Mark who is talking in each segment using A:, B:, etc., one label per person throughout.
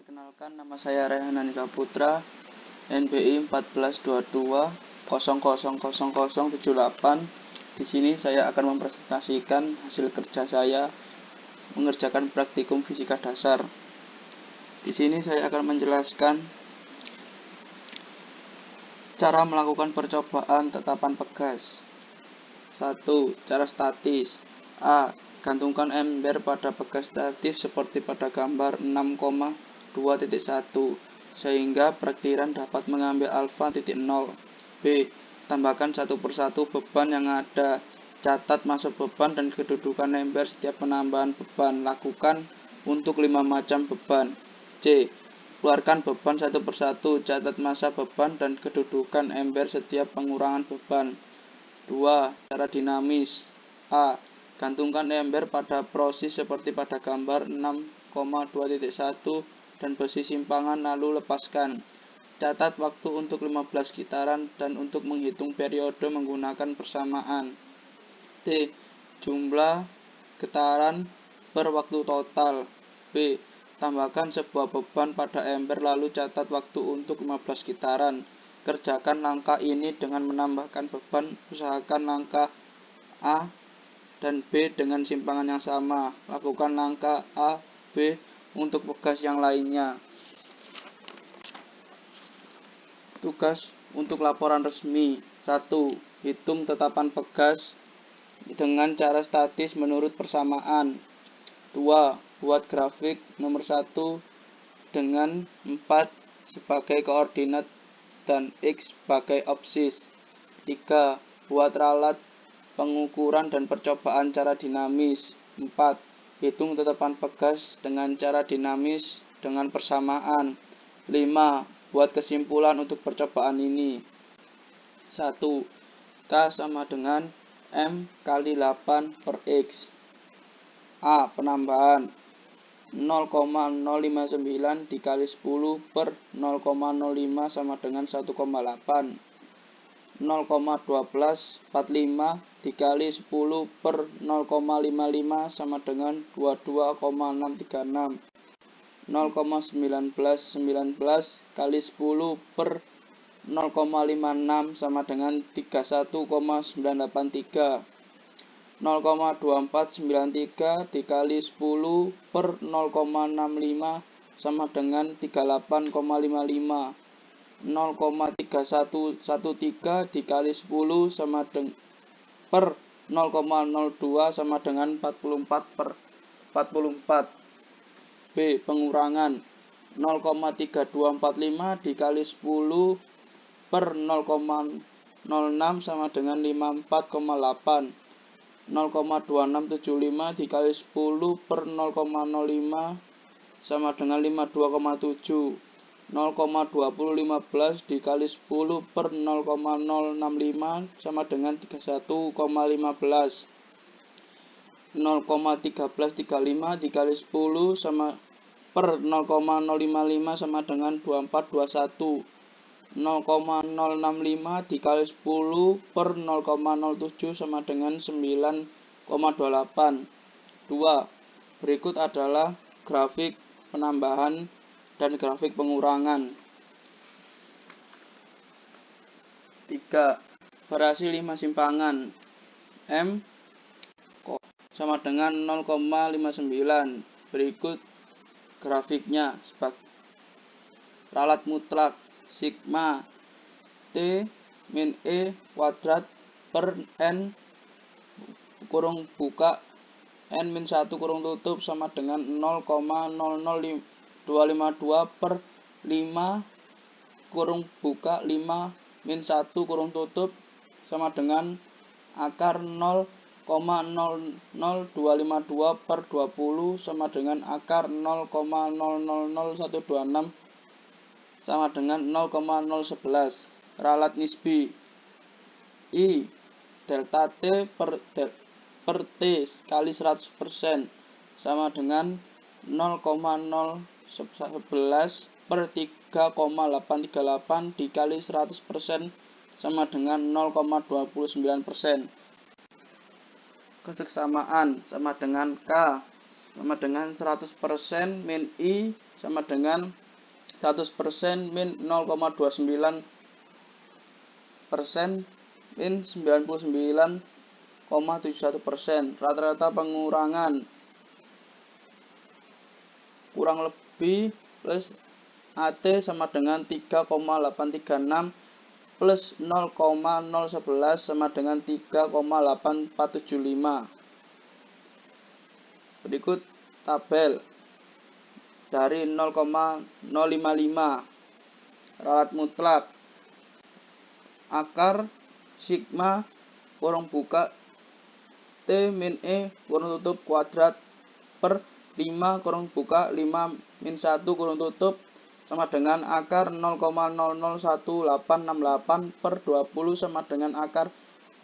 A: Perkenalkan, nama saya Rehan Andika Putra, NBI 1422000078. Di sini saya akan mempresentasikan hasil kerja saya mengerjakan praktikum fisika dasar. Di sini saya akan menjelaskan cara melakukan percobaan tetapan pegas. 1. Cara statis. A. Gantungkan ember pada pegas statif seperti pada gambar 6,2.1 sehingga praktiran dapat mengambil alfa titik 0. B. Tambahkan satu persatu beban yang ada. Catat masuk beban dan kedudukan ember setiap penambahan beban. Lakukan untuk 5 macam beban. C. Keluarkan beban satu persatu. Catat massa beban dan kedudukan ember setiap pengurangan beban. 2. Cara dinamis. A. Gantungkan ember pada proses seperti pada gambar 6,2.1 dan besi simpangan lalu lepaskan. Catat waktu untuk 15 gitaran dan untuk menghitung periode menggunakan persamaan. D. Jumlah getaran per waktu total. B. Tambahkan sebuah beban pada ember lalu catat waktu untuk 15 gitaran. Kerjakan langkah ini dengan menambahkan beban. Usahakan langkah A dan B dengan simpangan yang sama. Lakukan langkah A, B untuk pegas yang lainnya. Tugas untuk laporan resmi. 1. Hitung tetapan pegas dengan cara statis menurut persamaan. 2. Buat grafik nomor 1 dengan 4 sebagai koordinat dan X sebagai absis. 3. Buat ralat pengukuran dan percobaan cara dinamis. 4. Hitung tetapan pegas dengan cara dinamis dengan persamaan. 5. Buat kesimpulan untuk percobaan ini. 1. K sama dengan M kali 8 per X. A. Penambahan 0,059 dikali 10 per 0,05 sama dengan 1,8. 0,1245 dikali 10 per 0,55 sama dengan 22,636. 0,1919 kali 10 per 0,56 sama dengan 31,983. 0,2493 dikali 10 per 0,65 sama dengan 38,55. 0,3113 dikali 10 sama per 0,02 sama dengan 44 per 44. B. Pengurangan 0,3245 dikali 10 per 0,06 sama dengan 54,8. 0,2675 dikali 10 per 0,05 sama dengan 52,7. 0,2015 dikali 10 per 0,065 sama dengan 31,15. 0,1335 dikali 10 sama per 0,055 sama dengan 2421. 0,065 dikali 10 per 0,07 sama dengan 9,28. 2. Berikut adalah grafik penambahan dan grafik pengurangan. 3. Variasi 5 simpangan. M sama dengan 0,59. Berikut grafiknya. Ralat mutlak sigma T min E kuadrat per N kurung buka N min 1 kurung tutup sama dengan 0,00252 per 5 kurung buka 5 min 1 kurung tutup sama dengan akar 0,00252 per 20 sama dengan akar 0,000126 sama dengan 0,011. Ralat nisbi I delta T per T kali 100% sama dengan 0,011 per 3,838 dikali 100% sama dengan 0,29%. Keseksamaan sama dengan K sama dengan 100% min I sama dengan 100% min 0,29% min 99,71%. Rata-rata pengurangan kurang lebih plus AT sama dengan 3,836 plus 0,011 sama dengan 3,8475. Berikut tabel dari 0,055 ralat mutlak akar sigma kurung buka T min E kurung tutup kuadrat per 5 kurung buka 5 min 1 kurung tutup sama dengan akar 0,001868 per 20 sama dengan akar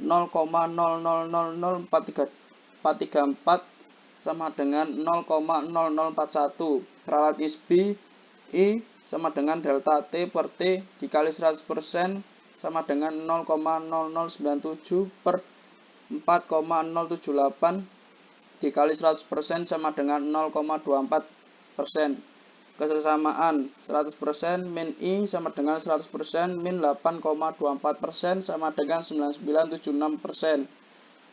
A: 0,000434 sama dengan 0,0041. Ralat ISBI I sama dengan delta T per T dikali 100% sama dengan 0,0097 per 4,078 dikali 100% sama dengan 0,24%. Kesesamaan 100% min I sama dengan 100% min 8,24% sama dengan 9976%.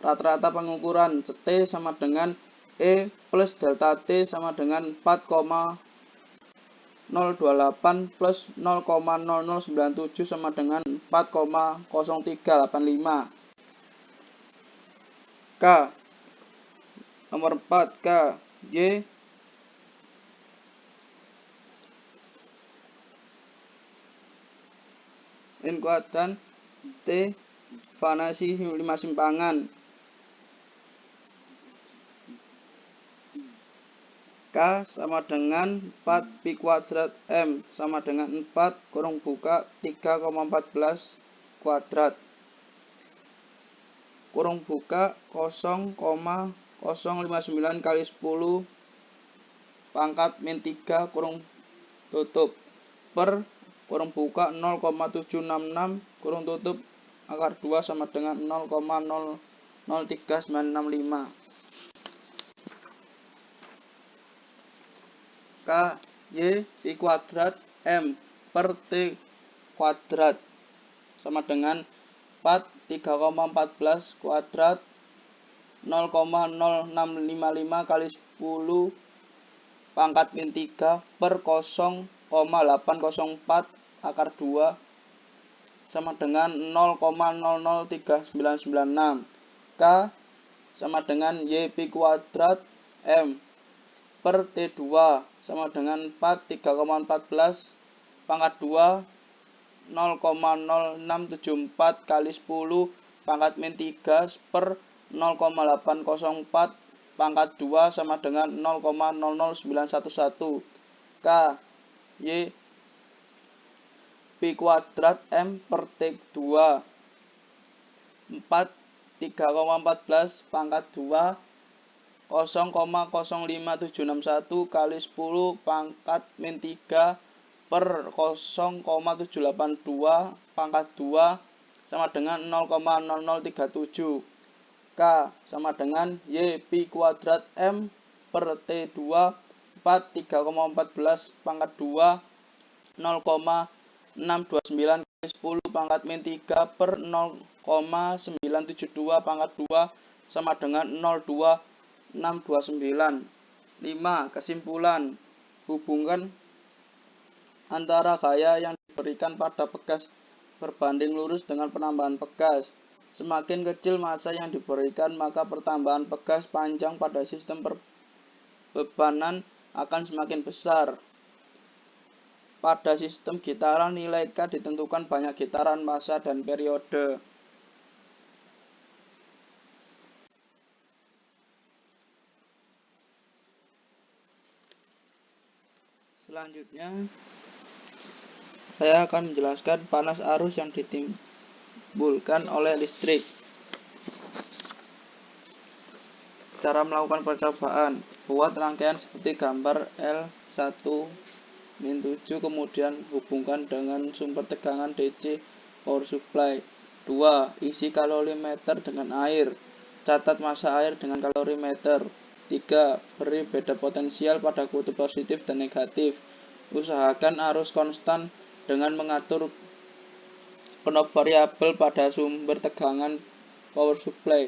A: Rata-rata pengukuran T sama dengan E plus delta T sama dengan 4,028 plus 0,0097 sama dengan 4,0385. K nomor 4 K Y min kuadran T vanasi 5 simpangan. K sama dengan 4 pi kuadrat M sama dengan 4 kurung buka 3,14 kuadrat kurung buka 0,059 kali 10 pangkat min 3 kurung tutup per kurung buka 0,766 kurung tutup akar 2 sama dengan 0,003965. K Y pi kuadrat M per T kuadrat sama dengan 4 3,14 kuadrat 0,0655 kali 10 pangkat min 3 per 0,804 akar 2 sama dengan 0,003996. K sama dengan Y pi kuadrat M per T2 sama dengan 4 3,14 pangkat 2 0,0674 kali 10 pangkat min 3 per 0,804 pangkat 2 sama dengan 0,00911. K Y pi kuadrat M per T2 4 3,14 pangkat 2 0,05761 kali 10 pangkat min 3 per 0,782 pangkat 2 sama dengan 0,0037. K sama dengan Y pi kuadrat M per T2 4 3,14 pangkat 2 0,629 kali 10 pangkat min 3 per 0,972 pangkat 2 sama dengan 0,2629. 5. Kesimpulan. Hubungan antara gaya yang diberikan pada pegas berbanding lurus dengan penambahan pegas. Semakin kecil massa yang diberikan, maka pertambahan pegas panjang pada sistem perbebanan akan semakin besar. Pada sistem gitaran, nilai K ditentukan banyak gitaran, massa, dan periode. Selanjutnya, saya akan menjelaskan panas arus yang ditimbulkan oleh listrik. Cara melakukan percobaan. Buat rangkaian seperti gambar L1-7, kemudian hubungkan dengan sumber tegangan DC power supply. 2. Isi kalorimeter dengan air. Catat massa air dengan kalorimeter. 3. Beri beda potensial pada kutub positif dan negatif. Usahakan arus konstan dengan mengatur knob variabel pada sumber tegangan power supply.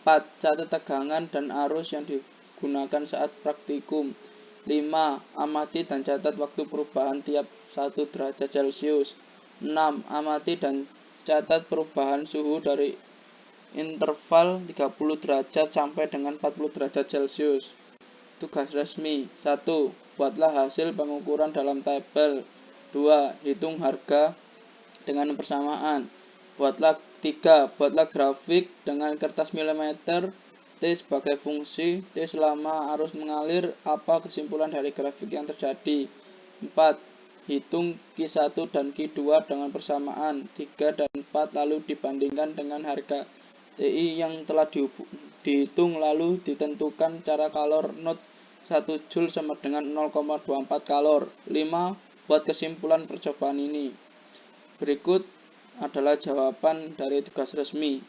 A: 4. Catat tegangan dan arus yang digunakan saat praktikum. 5. Amati dan catat waktu perubahan tiap 1 derajat Celcius. 6. Amati dan catat perubahan suhu dari interval 30 derajat sampai dengan 40 derajat Celcius. Tugas resmi. 1. Buatlah hasil pengukuran dalam tabel. 2. Hitung harga dengan persamaan. 3. Buatlah grafik dengan kertas milimeter. T sebagai fungsi. T selama arus mengalir. Apa kesimpulan dari grafik yang terjadi? 4. Hitung Q1 dan Q2 dengan persamaan 3 dan 4 lalu dibandingkan dengan harga TI yang telah dihitung, lalu ditentukan cara kalor not 1 Joule sama dengan 0,24 kalor. 5. Buat kesimpulan percobaan ini. Berikut adalah jawaban dari tugas resmi.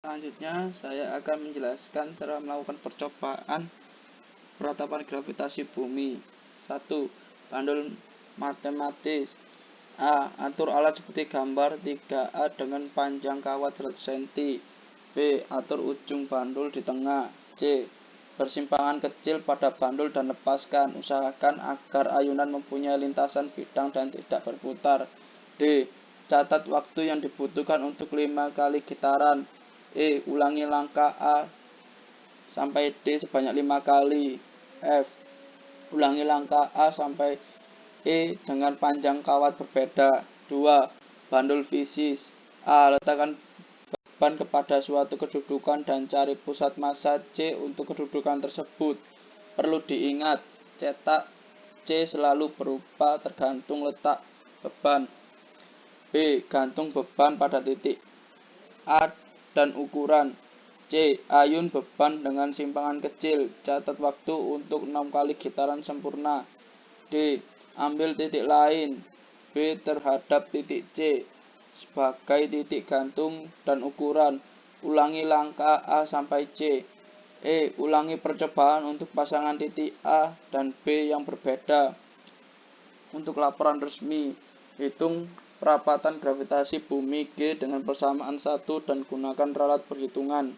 A: Selanjutnya, saya akan menjelaskan cara melakukan percobaan peratapan gravitasi bumi. 1. Bandul matematis. A. Atur alat seperti gambar 3A dengan panjang kawat 100 cm. B. Atur ujung bandul di tengah. C. Persimpangan kecil pada bandul dan lepaskan. Usahakan agar ayunan mempunyai lintasan bidang dan tidak berputar. D. Catat waktu yang dibutuhkan untuk 5 kali getaran. E. Ulangi langkah A sampai D sebanyak 5 kali. F. Ulangi langkah A sampai E dengan panjang kawat berbeda. 2. Bandul fisis. A. Letakkan beban kepada suatu kedudukan dan cari pusat massa C untuk kedudukan tersebut. Perlu diingat, cetak C selalu berupa tergantung letak beban. B. Gantung beban pada titik A dan ukuran. C. Ayun beban dengan simpangan kecil. Catat waktu untuk 6 kali getaran sempurna. D. Ambil titik lain B terhadap titik C sebagai titik gantung dan ukuran. Ulangi langkah A sampai C. E. Ulangi percobaan untuk pasangan titik A dan B yang berbeda. Untuk laporan resmi, hitung perapatan gravitasi bumi G dengan persamaan 1 dan gunakan ralat perhitungan.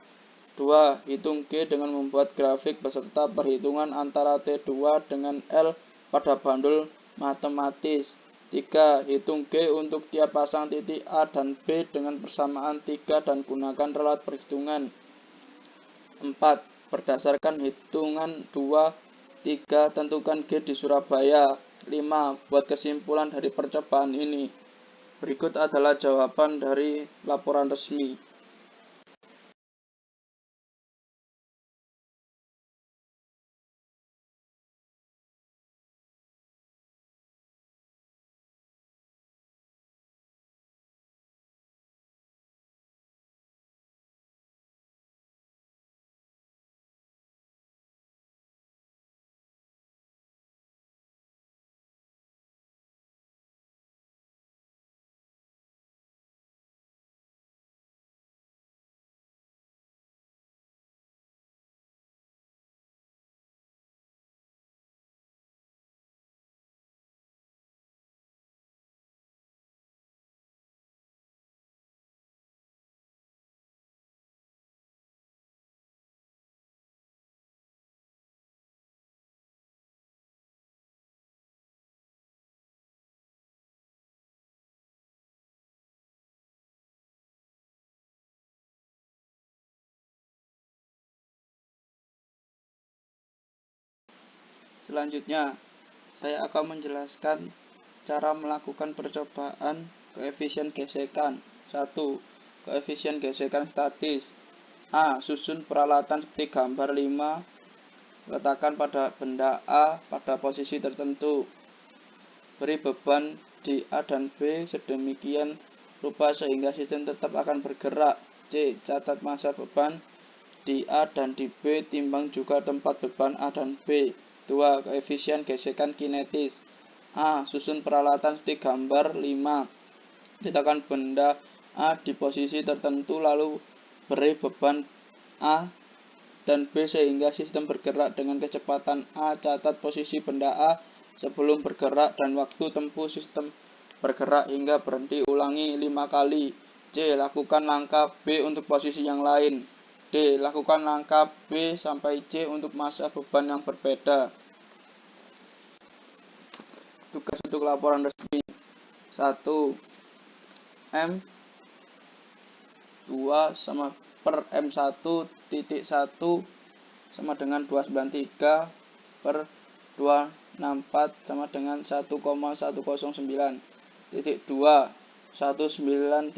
A: 2. Hitung G dengan membuat grafik beserta perhitungan antara T2 dengan L pada bandul matematis. 3. Hitung G untuk tiap pasang titik A dan B dengan persamaan 3 dan gunakan ralat perhitungan. 4. Berdasarkan hitungan 2, 3, tentukan G di Surabaya. 5. Buat kesimpulan dari percobaan ini. Berikut adalah jawaban dari laporan resmi. Selanjutnya, saya akan menjelaskan cara melakukan percobaan koefisien gesekan. 1. Koefisien gesekan statis. A. Susun peralatan seperti gambar 5. Letakkan pada benda A pada posisi tertentu. Beri beban di A dan B sedemikian rupa sehingga sistem tetap akan bergerak. C. Catat massa beban di A dan di B, timbang juga tempat beban A dan B. 2. Koefisien gesekan kinetis. A. Susun peralatan seperti gambar 5. Letakkan benda A di posisi tertentu lalu beri beban A dan B sehingga sistem bergerak dengan kecepatan A. Catat posisi benda A sebelum bergerak dan waktu tempuh sistem bergerak hingga berhenti. Ulangi 5 kali. C. Lakukan langkah B untuk posisi yang lain. D. Lakukan langkah B sampai C untuk massa beban yang berbeda. Tugas untuk laporan resmi. 1. M 2 sama per M1.1 sama dengan 293 per 264 sama dengan 1,109. 2. 193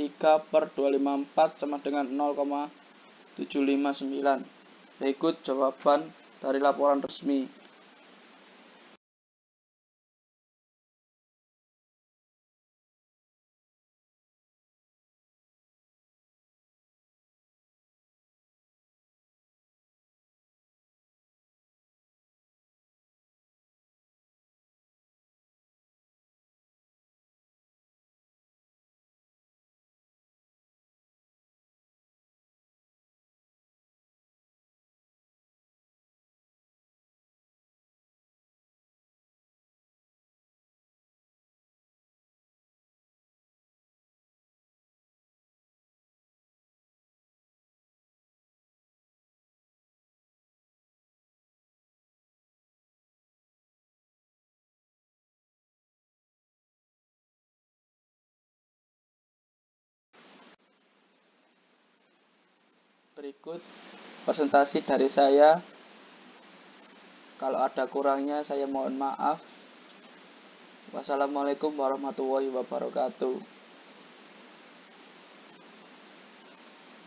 A: per 254 sama dengan 0,759. Berikut jawaban dari laporan resmi. Berikut presentasi dari saya. Kalau ada kurangnya saya mohon maaf. Wassalamualaikum warahmatullahi wabarakatuh.